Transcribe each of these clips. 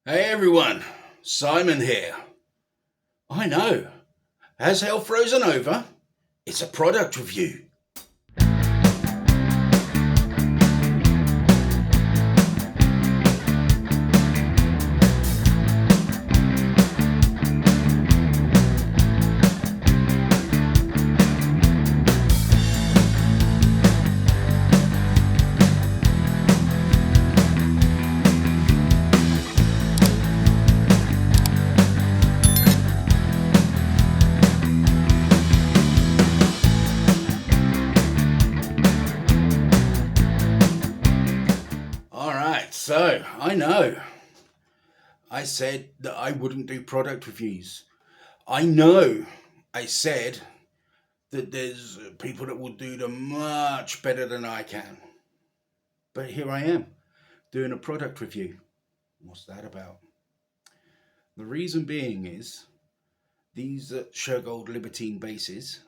Hey everyone, Simon here. I know. Has hell frozen over? It's a product review. Alright, so I know. I said that I wouldn't do product reviews. I know I said that there's people that will do them much better than I can. But here I am, doing a product review. What's that about? The reason being is these Shergold Libertine bases.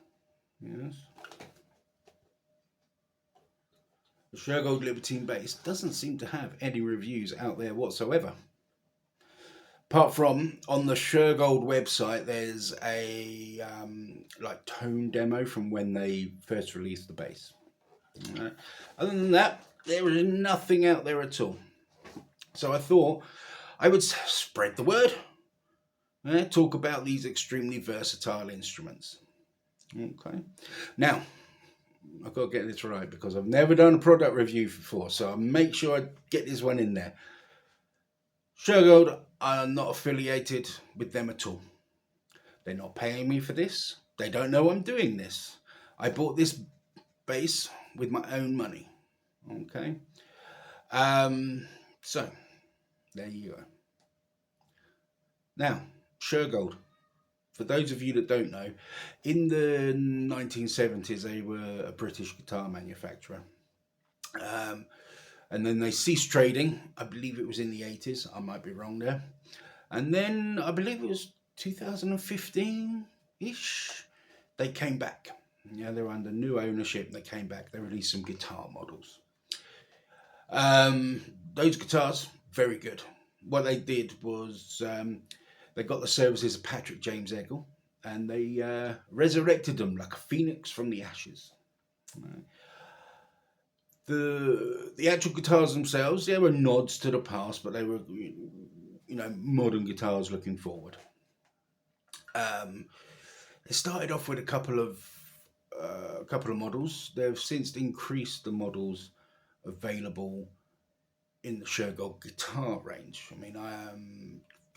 Yes. The Shergold Libertine base doesn't seem to have any reviews out there whatsoever. Apart from on the Shergold website, there's a like tone demo from when they first released the base. Other than that, there is nothing out there at all. So I thought I would spread the word, talk about these extremely versatile instruments. Okay. Now, I've got to get this right because I've never done a product review before, so I'll make sure I get this one in there. Shergold are not affiliated with them at all. They're not paying me for this. They don't know I'm doing this. I bought this bass with my own money. Okay. So there you go. Now, Shergold. For those of you that don't know, in the 1970s they were a British guitar manufacturer. And then they ceased trading. I believe it was in the 80s. I might be wrong there. And then I believe it was 2015-ish. They came back. Yeah, they were under new ownership. They came back. They released some guitar models. Those guitars, very good. What they did was they got the services of Patrick James Eggle, and they resurrected them like a phoenix from the ashes. The actual guitars themselves, they were nods to the past, but they were modern guitars looking forward. They started off with a couple of models. They've since increased the models available in the Shergold guitar range. I mean, a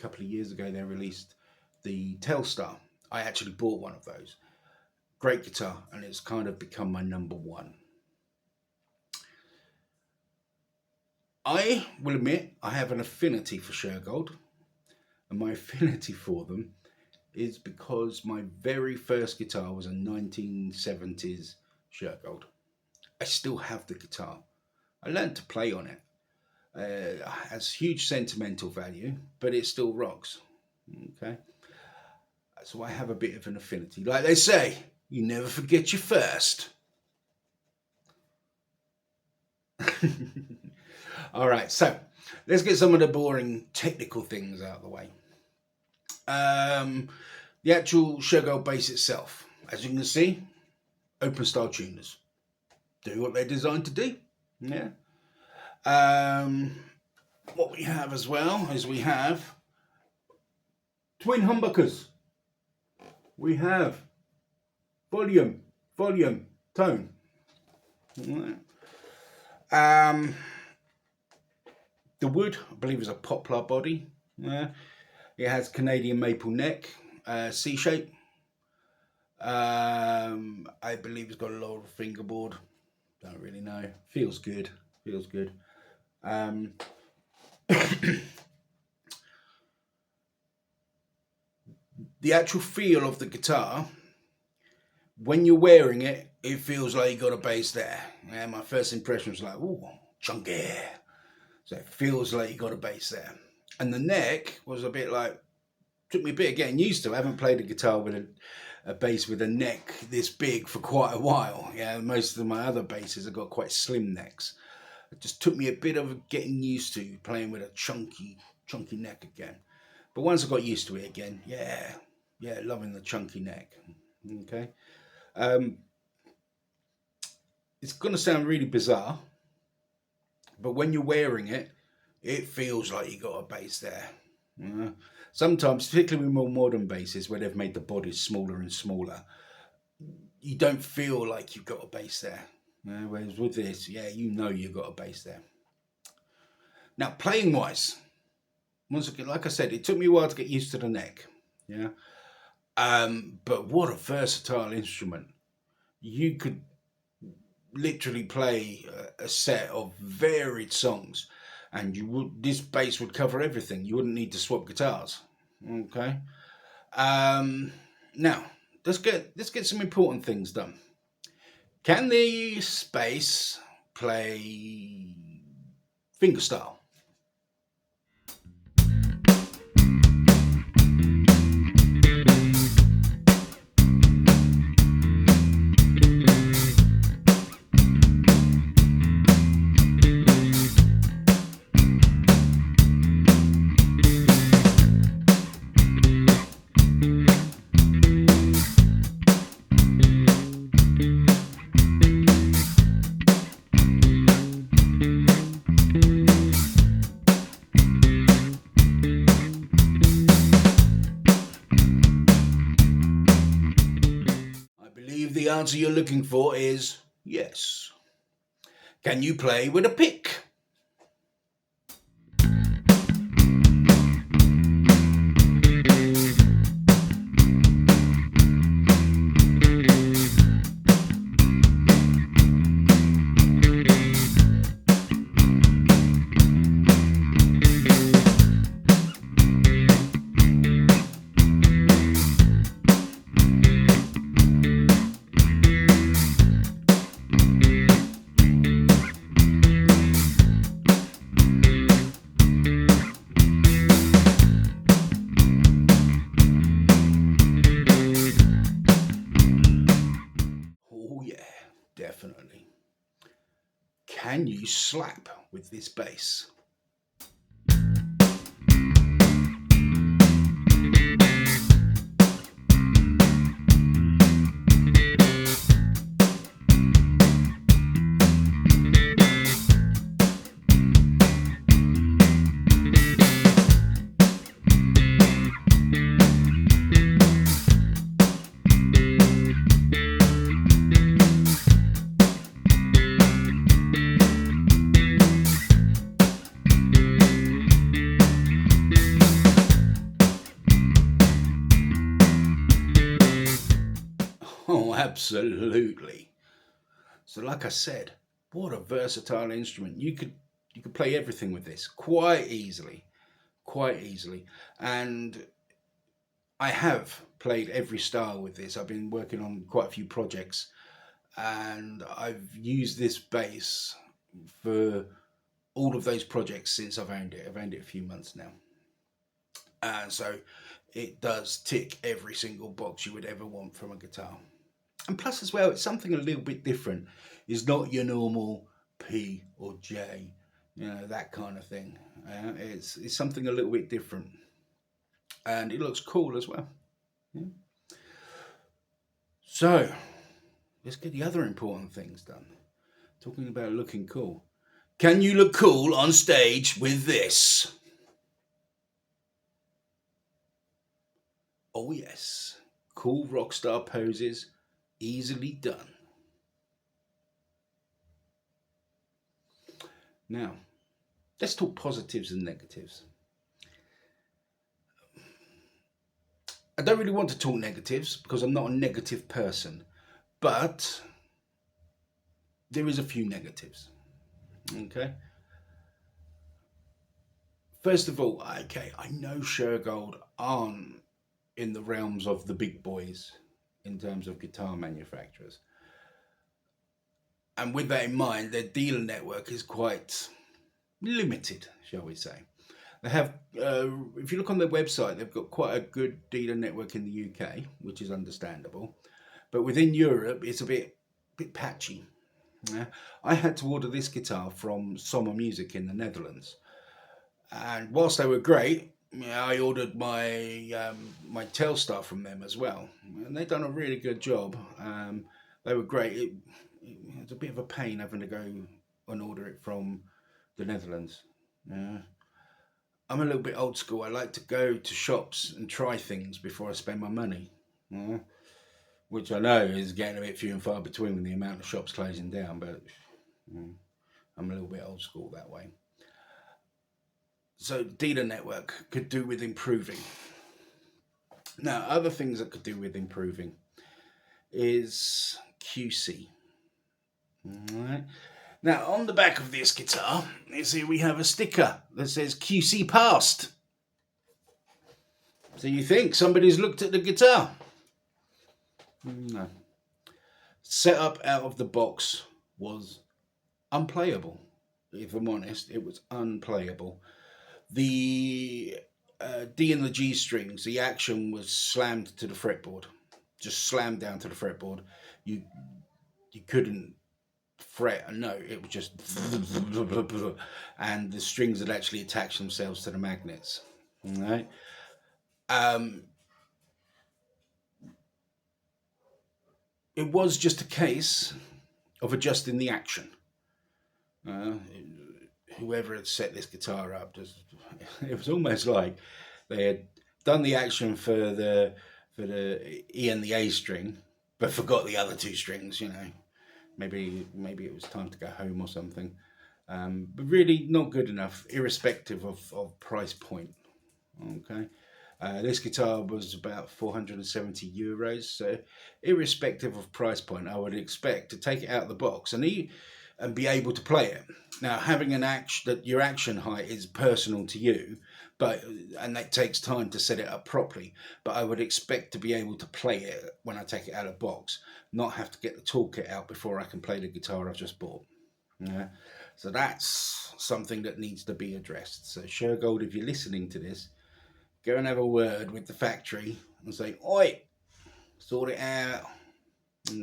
couple of years ago they released the Telstar. I actually bought one of those. Great guitar, and it's kind of become my number one. I will admit I have an affinity for Shergold, and my affinity for them is because my very first guitar was a 1970s Shergold. I still have the guitar. I learned to play on it. It has huge sentimental value, but it still rocks. Okay, so I have a bit of an affinity. Like they say, you never forget your first. All right, so let's get some of the boring technical things out of the way. The actual Shergold bass itself, as you can see, open style tuners do what they're designed to do. Yeah. What we have as well is we have twin humbuckers. We have volume, tone. The wood, I believe, is a poplar body. Yeah. It has Canadian maple neck, C shape. I believe it's got a lower fingerboard. Don't really know. Feels good. The actual feel of the guitar, when you're wearing it, it feels like you got a bass there. And my first impression was like, ooh, chunky. So it feels like you got a bass there. And the neck was a bit like, took me a bit of getting used to. I haven't played a guitar with a bass with a neck this big for quite a while. Yeah, most of my other basses have got quite slim necks. It just took me a bit of getting used to playing with a chunky chunky neck again. But once I got used to it again, yeah, loving the chunky neck. Okay, um, it's gonna sound really bizarre, but when you're wearing it, it feels like you got a bass there. Yeah. Sometimes, particularly with more modern basses where they've made the bodies smaller and smaller, you don't feel like you've got a bass there. Whereas with this, yeah, you know you've got a bass there. Now, playing wise, once again, like I said, it took me a while to get used to the neck. Yeah. But what a versatile instrument. You could literally play a set of varied songs, and this bass would cover everything. You wouldn't need to swap guitars. Okay. Um, Now let's get some important things done. Can the bass play fingerstyle? I believe the answer you're looking for is yes. Can you play with a pick? Oh, yeah, definitely. Can you slap with this bass? Oh, absolutely. So, like I said, what a versatile instrument. You could play everything with this quite easily. And I have played every style with this. I've been working on quite a few projects, and I've used this bass for all of those projects since I've owned it. I've owned it a few months now, and so it does tick every single box you would ever want from a guitar. And plus, as well, it's something a little bit different. It's not your normal P or J, that kind of thing. It's something a little bit different, and it looks cool as well. Yeah. So let's get the other important things done. Talking about looking cool. Can you look cool on stage with this? Oh yes, cool rock star poses, easily done. Now, let's talk positives and negatives. I don't really want to talk negatives because I'm not a negative person, but there is a few negatives. Okay. First of all, okay, I know Shergold aren't in the realms of the big boys in terms of guitar manufacturers. And with that in mind, their dealer network is quite limited, shall we say. They have, if you look on their website, they've got quite a good dealer network in the UK, which is understandable. But within Europe, it's a bit patchy. Yeah. I had to order this guitar from Sommer Music in the Netherlands. And whilst they were great, yeah, I ordered my Telstar from them as well, and they've done a really good job. They were great. It was a bit of a pain having to go and order it from the Netherlands. Yeah. I'm a little bit old school. I like to go to shops and try things before I spend my money. Yeah. Which I know is getting a bit few and far between with the amount of shops closing down, but I'm a little bit old school that way. So dealer network could do with improving. Now, other things that could do with improving is QC. All right. Now, on the back of this guitar, you see we have a sticker that says QC passed. So you think somebody's looked at the guitar? No. Setup out of the box was unplayable. If I'm honest, it was unplayable. The D and the G strings, the action was slammed to the fretboard, just slammed down to the fretboard. You you couldn't fret a note. It was just and the strings had actually attached themselves to the magnets. All right. Um, it was just a case of adjusting the action. Uh, Whoever had set this guitar up, just it was almost like they had done the action for the E and the A string, but forgot the other two strings. Maybe it was time to go home or something. But really not good enough, irrespective of price point. Okay. This guitar was about €470, so irrespective of price point, I would expect to take it out of the box and be able to play it. Now, having an action that your action height is personal to you, and that takes time to set it up properly. But I would expect to be able to play it when I take it out of the box, not have to get the toolkit out before I can play the guitar I've just bought. Yeah. So that's something that needs to be addressed. So Shergold, if you're listening to this, go and have a word with the factory and say, "Oi, sort it out."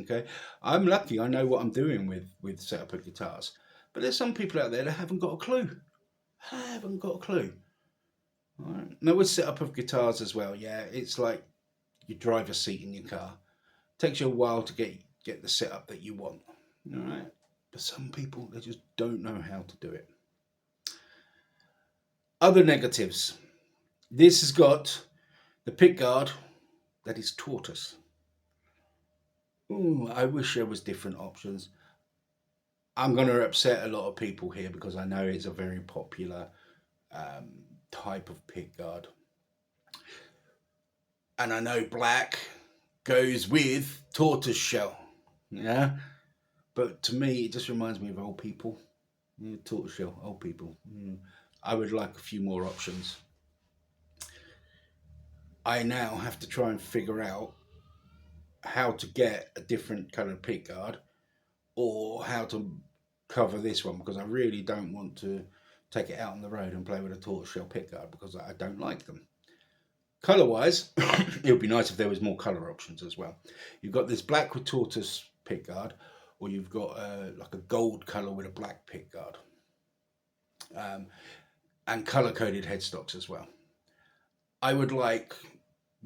Okay, I'm lucky. I know what I'm doing with setup of guitars, but there's some people out there that haven't got a clue. Haven't got a clue. All right. Now with setup of guitars as well, yeah, it's like your driver's seat in your car. It takes you a while to get the setup that you want. All right, but some people they just don't know how to do it. Other negatives. This has got the pick guard that is tortoise. Ooh, I wish there was different options. I'm going to upset a lot of people here because I know it's a very popular type of pick guard, and I know black goes with tortoise shell. Yeah, but to me, it just reminds me of old people. Yeah, tortoise shell, old people. I would like a few more options. I now have to try and figure out how to get a different colour pick guard or how to cover this one because I really don't want to take it out on the road and play with a tortoiseshell pickguard because I don't like them. Colour wise, it would be nice if there was more colour options as well. You've got this black with tortoise pickguard, or you've got like a gold colour with a black pickguard, um, and colour coded headstocks as well. I would like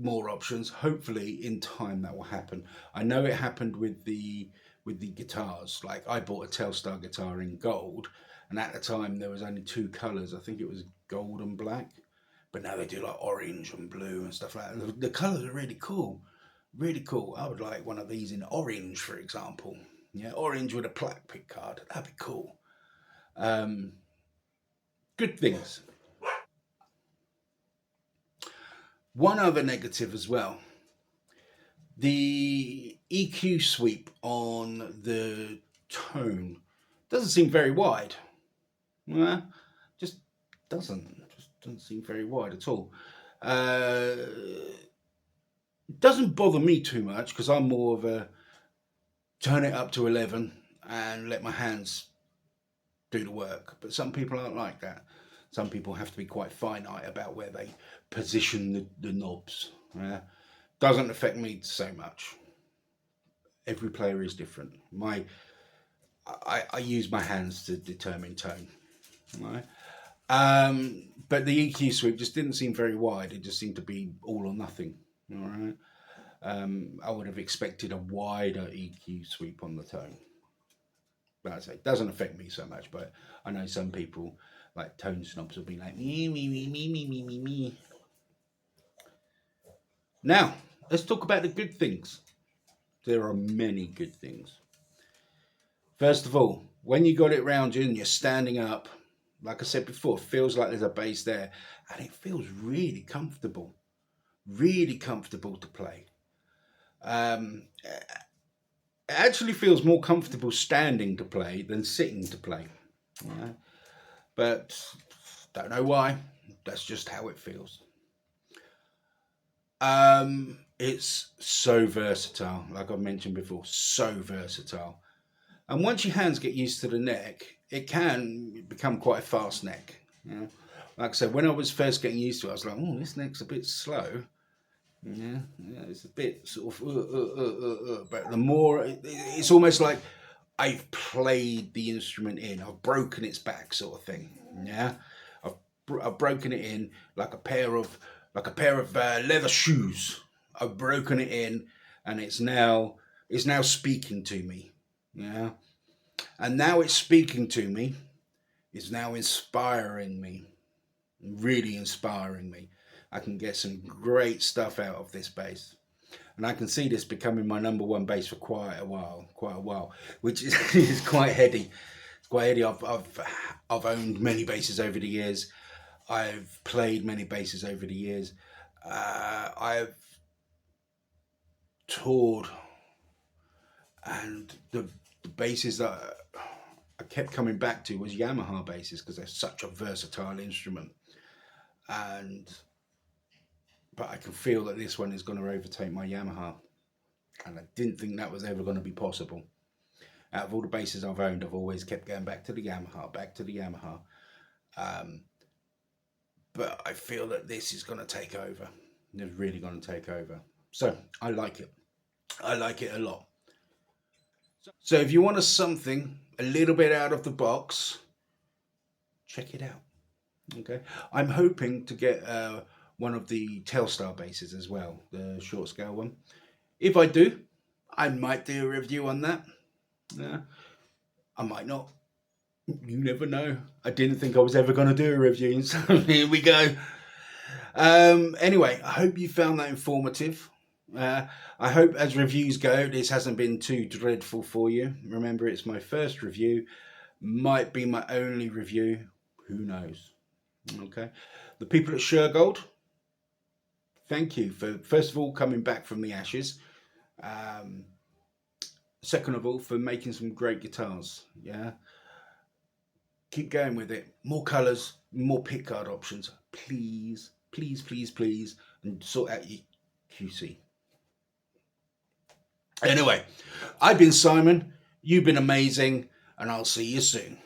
more options. Hopefully, in time that will happen. I know it happened with the guitars. Like I bought a Telstar guitar in gold, and at the time there was only two colours. I think it was gold and black, but now they do like orange and blue and stuff like that. The colours are really cool, really cool. I would like one of these in orange, for example. Yeah, orange with a black pick card. That'd be cool. Um, Good things. One other negative as well. The EQ sweep on the tone doesn't seem very wide. Nah, just doesn't seem very wide at all. Uh, doesn't bother me too much because I'm more of a turn it up to 11 and let my hands do the work. But some people aren't like that. Some people have to be quite finite about where they position the knobs. Doesn't affect me so much. Every player is different. I use my hands to determine tone. Right? But the EQ sweep just didn't seem very wide. It just seemed to be all or nothing. All right. I would have expected a wider EQ sweep on the tone. But I say it doesn't affect me so much. But I know some people, like tone snobs, will be like me, me, me, me, me, me, me, me. Now let's talk about the good things. There are many good things. First of all, when you got it round you and you're standing up, like I said before, it feels like there's a bass there, and it feels really comfortable to play. It actually feels more comfortable standing to play than sitting to play. Yeah. But don't know why. That's just how it feels. It's so versatile, like I've mentioned before, so versatile. And once your hands get used to the neck, it can become quite a fast neck. Yeah. Like I said, when I was first getting used to it, I was like, oh, this neck's a bit slow. Yeah, it's a bit sort of, but the more, it's almost like I've played the instrument in, I've broken its back, sort of thing. Yeah, I've, I've broken it in like a pair of leather shoes. I've broken it in, and it's now speaking to me. Yeah, and now it's speaking to me. It's now inspiring me, really inspiring me. I can get some great stuff out of this bass. And I can see this becoming my number one bass for quite a while, which is, is quite heady. It's quite heady. I've owned many basses over the years. I've played many basses over the years. I've toured, and the basses that I kept coming back to was Yamaha basses because they're such a versatile instrument. And but I can feel that this one is going to overtake my Yamaha, and I didn't think that was ever going to be possible. Out of all the basses I've owned, I've always kept going back to the Yamaha, back to the Yamaha. Um, but I feel that this is going to take over. It's really going to take over. So I like it. I like it a lot. So if you want something a little bit out of the box, check it out. Okay, I'm hoping to get one of the Telstar basses as well, the short scale one. If I do, I might do a review on that. Yeah, I might not. You never know. I didn't think I was ever going to do a review, so here we go. Anyway, I hope you found that informative. I hope, as reviews go, this hasn't been too dreadful for you. Remember, it's my first review, might be my only review. Who knows? Okay. The people at Shergold, thank you for, first of all, coming back from the ashes. Um, Second of all, for making some great guitars. Yeah. Keep going with it. More colours, more pickguard options. Please, please, please, please. And sort out your QC. Anyway, I've been Simon. You've been amazing. And I'll see you soon.